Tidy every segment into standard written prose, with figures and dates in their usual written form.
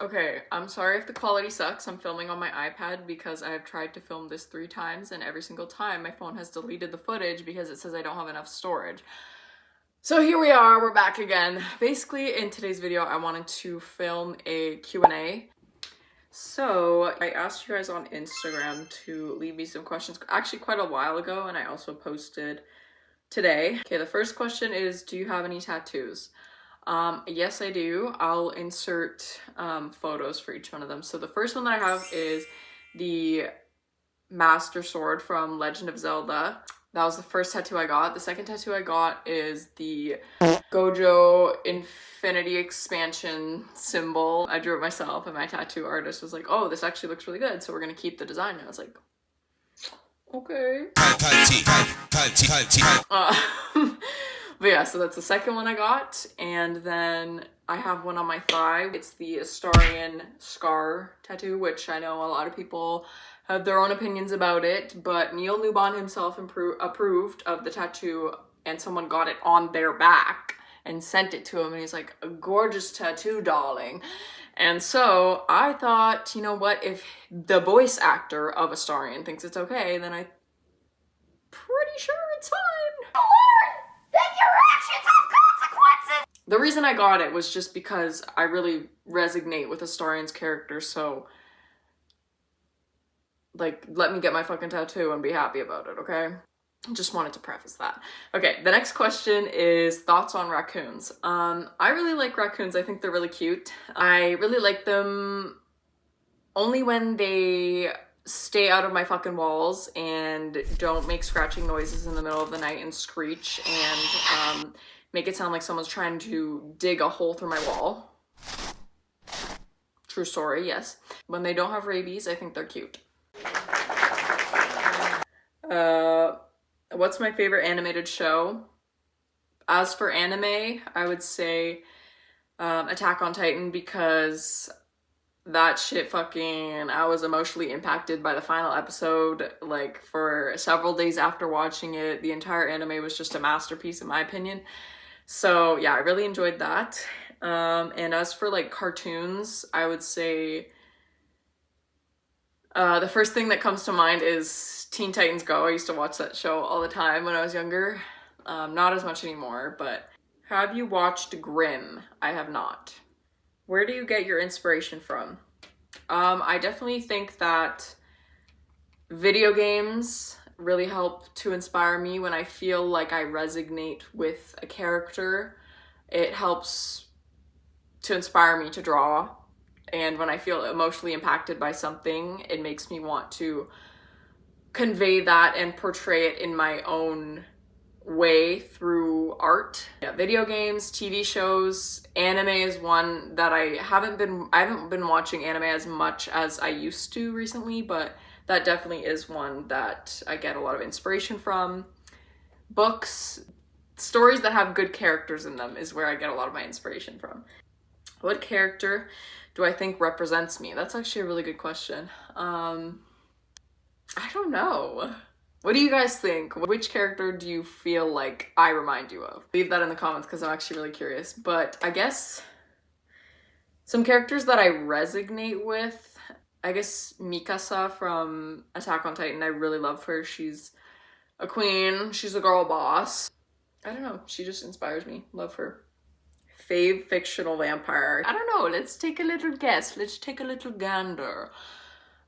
Okay, I'm sorry if the quality sucks. I'm filming on my iPad because I've tried to film this 3 times and every single time my phone has deleted the footage because it says I don't have enough storage. So here we are, we're back again. Basically, in today's video, I wanted to film a Q&A. So I asked you guys on Instagram to leave me some questions, actually quite a while ago, and I also posted today. Okay, the first question is, do you have any tattoos? Yes, I do. I'll insert photos for each one of them. So the first one that I have is the Master Sword from Legend of Zelda. That was the first tattoo I got. The second tattoo I got is the Gojo Infinity Expansion symbol. I drew it myself and my tattoo artist was like, oh, this actually looks really good, so we're gonna keep the design. And I was like, okay. But yeah, so that's the second one I got. And then I have one on my thigh. It's the Astarion scar tattoo, which I know a lot of people have their own opinions about it, but Neil Newbon himself approved of the tattoo, and someone got it on their back and sent it to him, and he's like, a gorgeous tattoo, darling. And so I thought, you know what, if the voice actor of Astarion thinks it's okay, then I'm pretty sure it's fine. Then your actions have consequences! The reason I got it was just because I really resonate with Astarion's character, so like, let me get my fucking tattoo and be happy about it, okay? Just wanted to preface that. Okay, the next question is thoughts on raccoons. I really like raccoons. I think they're really cute. I really like them only when they stay out of my fucking walls and don't make scratching noises in the middle of the night and screech and make it sound like someone's trying to dig a hole through my wall. True story, yes. When they don't have rabies, I think they're cute. What's my favorite animated show? As for anime, I would say Attack on Titan, because that shit fucking, I was emotionally impacted by the final episode, like, for several days after watching it. The entire anime was just a masterpiece, in my opinion. So yeah, I really enjoyed that. And as for like cartoons, I would say the first thing that comes to mind is Teen Titans Go. I used to watch that show all the time when I was younger. Not as much anymore, but have you watched Grimm? I have not. Where do you get your inspiration from? I definitely think that video games really help to inspire me. When I feel like I resonate with a character, it helps to inspire me to draw. And when I feel emotionally impacted by something, it makes me want to convey that and portray it in my own way through art. Yeah, video games, TV shows, anime is one that I haven't been watching anime as much as I used to recently, but that definitely is one that I get a lot of inspiration from. Books, stories that have good characters in them is where I get a lot of my inspiration from. What character do I think represents me? That's actually a really good question. I don't know. What do you guys think? Which character do you feel like I remind you of? Leave that in the comments because I'm actually really curious. But I guess some characters that I resonate with, I guess Mikasa from Attack on Titan. I really love her. She's a queen. She's a girl boss. I don't know. She just inspires me. Love her. Fave fictional vampire. I don't know. Let's take a little guess. Let's take a little gander.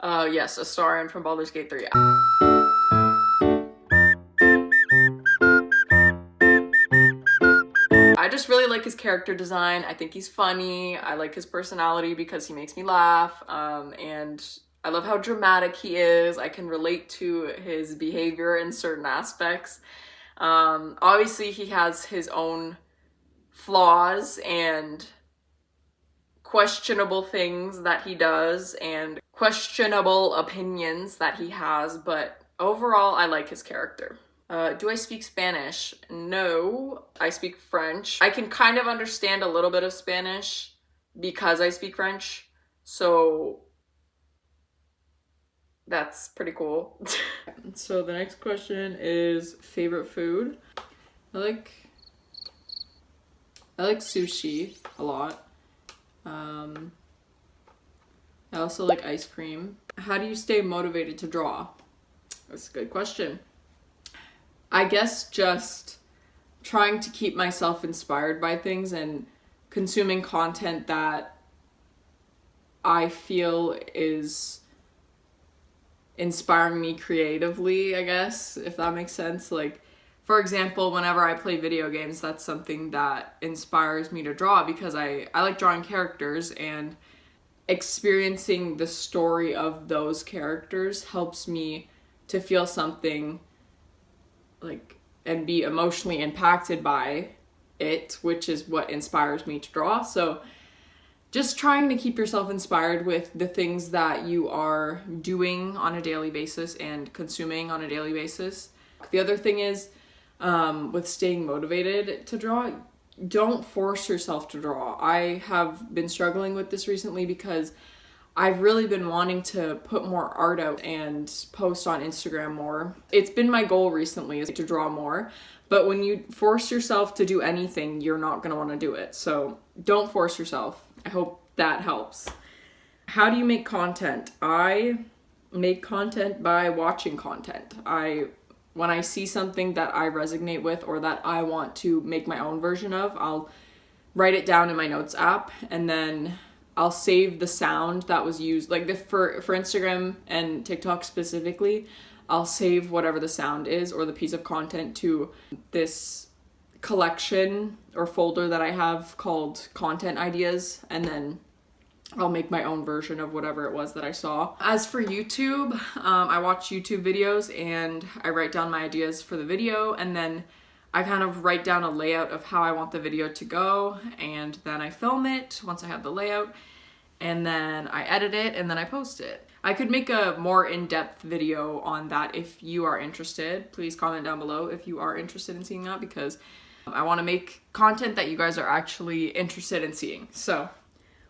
Yes, Astarion from Baldur's Gate 3. I just really like his character design. I think he's funny. I like his personality because he makes me laugh. And I love how dramatic he is. I can relate to his behavior in certain aspects. Obviously, he has his own flaws and questionable things that he does and questionable opinions that he has, but overall I like his character. Do I speak Spanish? No, I speak French. I can kind of understand a little bit of Spanish because I speak French, so that's pretty cool. So the next question is favorite food. I like sushi a lot. also like ice cream. How do you stay motivated to draw? That's a good question. I guess just trying to keep myself inspired by things and consuming content that I feel is inspiring me creatively, I guess, if that makes sense. Like, for example, whenever I play video games, that's something that inspires me to draw because I like drawing characters, and experiencing the story of those characters helps me to feel something, like, and be emotionally impacted by it, which is what inspires me to draw. So just trying to keep yourself inspired with the things that you are doing on a daily basis and consuming on a daily basis. The other thing is, with staying motivated to draw, don't force yourself to draw. I have been struggling with this recently because I've really been wanting to put more art out and post on Instagram more. It's been my goal recently is to draw more, but when you force yourself to do anything, you're not going to want to do it. So don't force yourself. I hope that helps. How do you make content? I make content by watching content. When I see something that I resonate with or that I want to make my own version of, I'll write it down in my notes app, and then I'll save the sound that was used, like for Instagram and TikTok specifically, I'll save whatever the sound is or the piece of content to this collection or folder that I have called content ideas, and then I'll make my own version of whatever it was that I saw. As for YouTube, I watch YouTube videos and I write down my ideas for the video, and then I kind of write down a layout of how I want the video to go, and then I film it once I have the layout, and then I edit it, and then I post it. I could make a more in-depth video on that if you are interested. Please comment down below if you are interested in seeing that, because I want to make content that you guys are actually interested in seeing. So,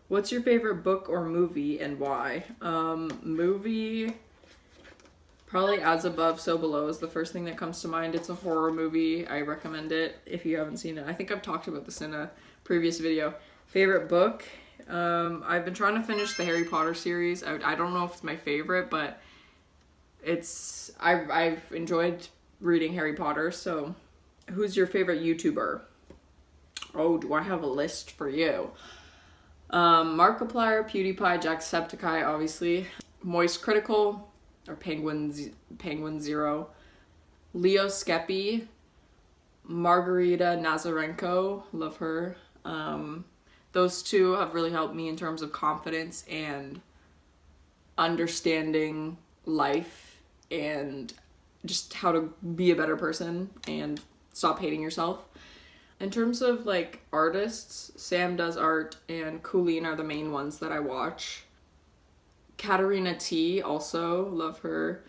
what's your favorite book or movie and why? Movie, probably As Above, So Below is the first thing that comes to mind. It's a horror movie. I recommend it if you haven't seen it. I think I've talked about this in a previous video. Favorite book? I've been trying to finish the Harry Potter series. I don't know if it's my favorite, but I've enjoyed reading Harry Potter. So, who's your favorite YouTuber? Oh, do I have a list for you? Markiplier, PewDiePie, Jacksepticeye, obviously. Moist Critical, or Penguin Zero. Leo Skeppy, Margarita Nazarenko, love her. Those two have really helped me in terms of confidence and understanding life and just how to be a better person and stop hating yourself. In terms of like artists, Sam Does Art and Colleen are the main ones that I watch. Katarina T, also love her.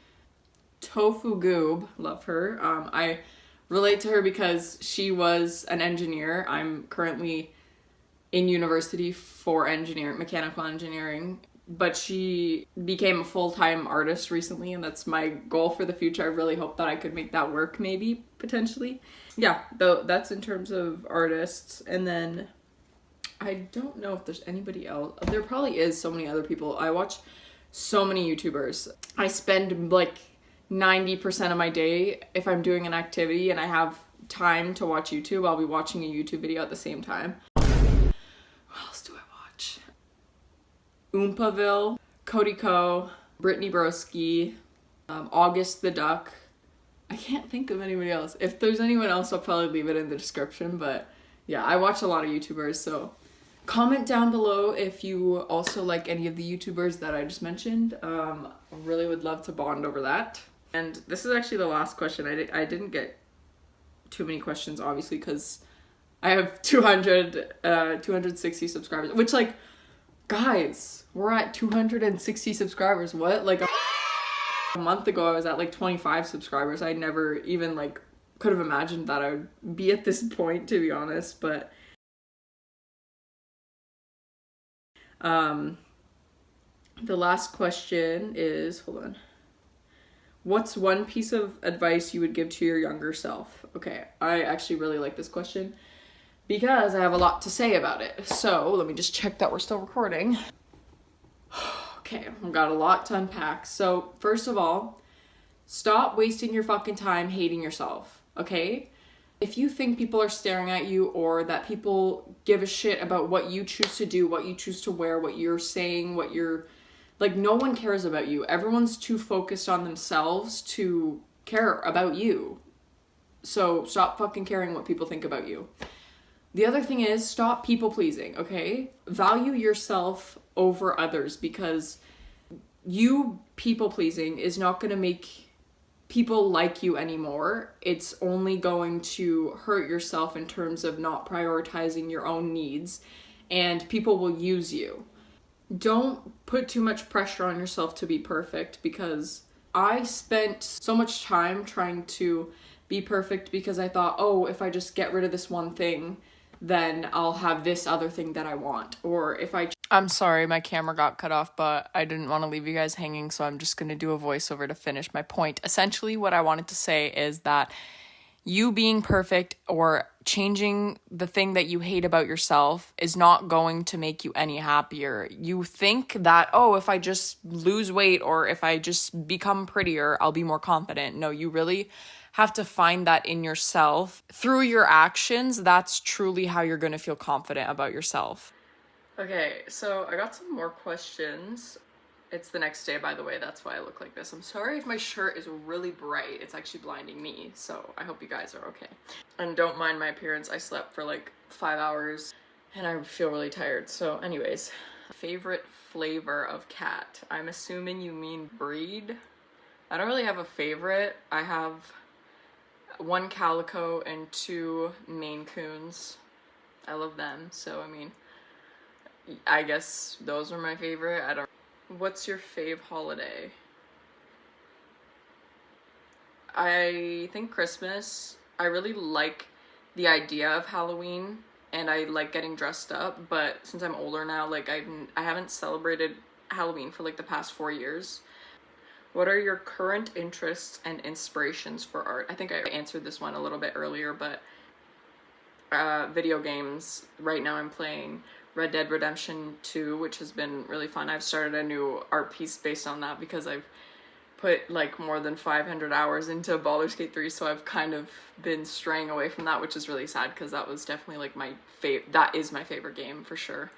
Tofu Goob, love her. I relate to her because she was an engineer. I'm currently in university for mechanical engineering, but she became a full-time artist recently, and that's my goal for the future. I really hope that I could make that work, maybe, potentially. Yeah, though that's in terms of artists. And then I don't know if there's anybody else. There probably is so many other people. I watch so many YouTubers. I spend like 90% of my day, if I'm doing an activity and I have time to watch YouTube, I'll be watching a YouTube video at the same time. What else do I watch? Oompaville, Cody Co, Brittany Broski, August the Duck. I can't think of anybody else. If there's anyone else, I'll probably leave it in the description, but yeah, I watch a lot of YouTubers, so comment down below if you also like any of the YouTubers that I just mentioned. I really would love to bond over that. And this is actually the last question. I didn't get too many questions, obviously, because I have 260 subscribers, which, like, guys, we're at 260 subscribers. What? Like, a month ago, I was at, like, 25 subscribers. I never even, like, could have imagined that I would be at this point, to be honest, but the last question is, hold on. What's one piece of advice you would give to your younger self? Okay, I actually really like this question because I have a lot to say about it. So let me just check that we're still recording. Okay. Okay, I've got a lot to unpack. So, first of all, stop wasting your fucking time hating yourself, okay? If you think people are staring at you or that people give a shit about what you choose to do, what you choose to wear, what you're saying, what you're... Like, no one cares about you. Everyone's too focused on themselves to care about you. So stop fucking caring what people think about you. The other thing is, stop people pleasing, okay? Value yourself over others, because you people pleasing is not going to make people like you anymore. It's only going to hurt yourself in terms of not prioritizing your own needs, and people will use you. Don't put too much pressure on yourself to be perfect, because I spent so much time trying to be perfect because I thought, oh, if I just get rid of this one thing, then I'll have this other thing that I want. Or if I'm sorry, my camera got cut off, but I didn't want to leave you guys hanging, so I'm just going to do a voiceover to finish my point. Essentially, what I wanted to say is that you being perfect or changing the thing that you hate about yourself is not going to make you any happier. You think that, oh, if I just lose weight or if I just become prettier, I'll be more confident. No, you really have to find that in yourself. Through your actions, that's truly how you're going to feel confident about yourself. Okay, so I got some more questions. It's the next day, by the way, that's why I look like this. I'm sorry if my shirt is really bright. It's actually blinding me, so I hope you guys are okay. And don't mind my appearance. I slept for like 5 hours and I feel really tired. So anyways, favorite flavor of cat. I'm assuming you mean breed. I don't really have a favorite. I have 1 calico and 2 Maine Coons. I love them, so I mean, I guess those are my favorite. I don't. What's your fave holiday? I think Christmas. I really like the idea of Halloween and I like getting dressed up, but since I'm older now, like I haven't celebrated Halloween for like the past 4 years. What are your current interests and inspirations for art? I think I answered this one a little bit earlier, but video games. Right now I'm playing Red Dead Redemption 2, which has been really fun. I've started a new art piece based on that because I've put like more than 500 hours into Baldur's Gate 3, so I've kind of been straying away from that, which is really sad because that was definitely like that is my favorite game for sure.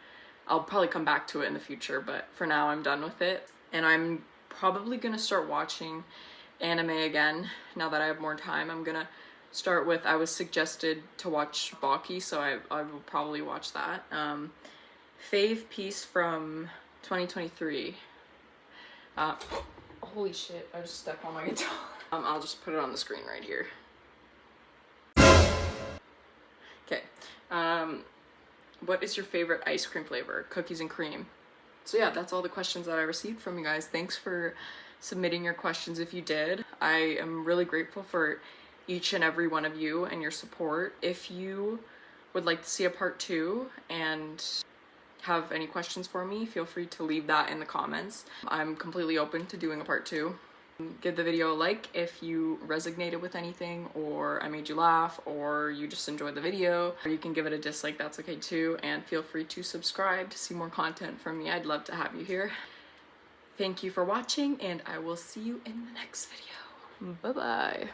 I'll probably come back to it in the future, but for now I'm done with it. And I'm probably gonna start watching anime again now that I have more time. I'm gonna start with, I was suggested to watch Baki, so I will probably watch that. Fave piece from 2023. Holy shit, I just stepped on my guitar. I'll just put it on the screen right here. Okay. What is your favorite ice cream flavor? Cookies and cream. So yeah, that's all the questions that I received from you guys. Thanks for submitting your questions if you did. I am really grateful for each and every one of you and your support. If you would like to see a part 2 and have any questions for me, feel free to leave that in the comments. I'm completely open to doing a part 2. Give the video a like if you resonated with anything, or I made you laugh, or you just enjoyed the video. Or you can give it a dislike, that's okay too. And feel free to subscribe to see more content from me. I'd love to have you here. Thank you for watching, and I will see you in the next video. Bye-bye.